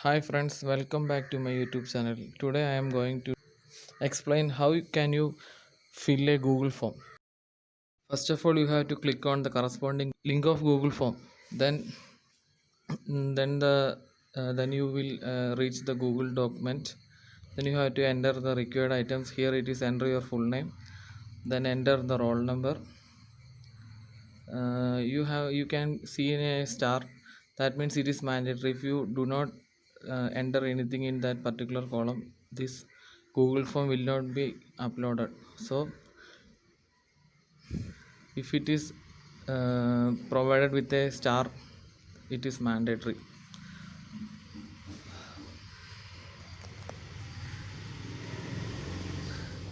Hi friends, welcome back to my YouTube channel. Today I am going to explain how can you fill a Google form. First of all, you have to click on the corresponding link of Google form. Then then you will reach the Google document. Then you have to enter the required items. Here it is enter your full name. Then enter the roll number. You can see in a star, that means it is mandatory. If you do not enter anything in that particular column, this Google form will not be uploaded. So if it is provided with a star, it is mandatory.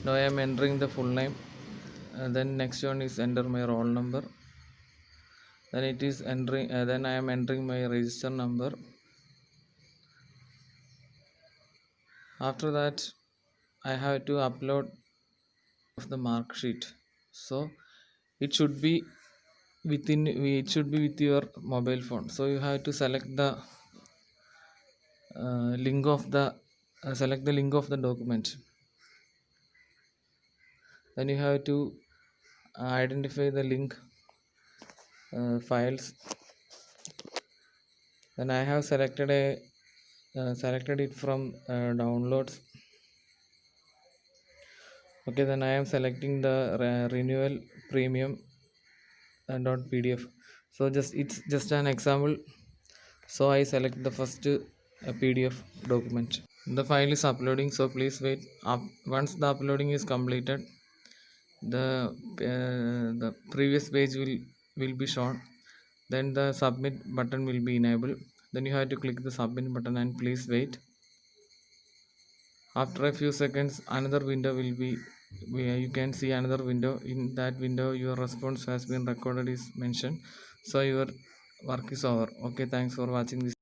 Now I am entering the full name. Then next one is enter my roll number. Then it is entering then I am entering my register number. After that I have to upload of the mark sheet. So it should be with your mobile phone. So you have to select the link of the select the link of the document. Then you have to identify the link files. Then I have selected it from downloads. Okay, then I am selecting the renewal premium .pdf. So it's just an example. So I select the first PDF document. The file is uploading, so please wait. Once the uploading is completed, the previous page will be shown. Then the submit button will be enabled. Then you have to click the submit button and please wait. After a few seconds, another window will be where you can see another window. In that window, your response has been recorded is mentioned. So your work is over. Okay, thanks for watching this.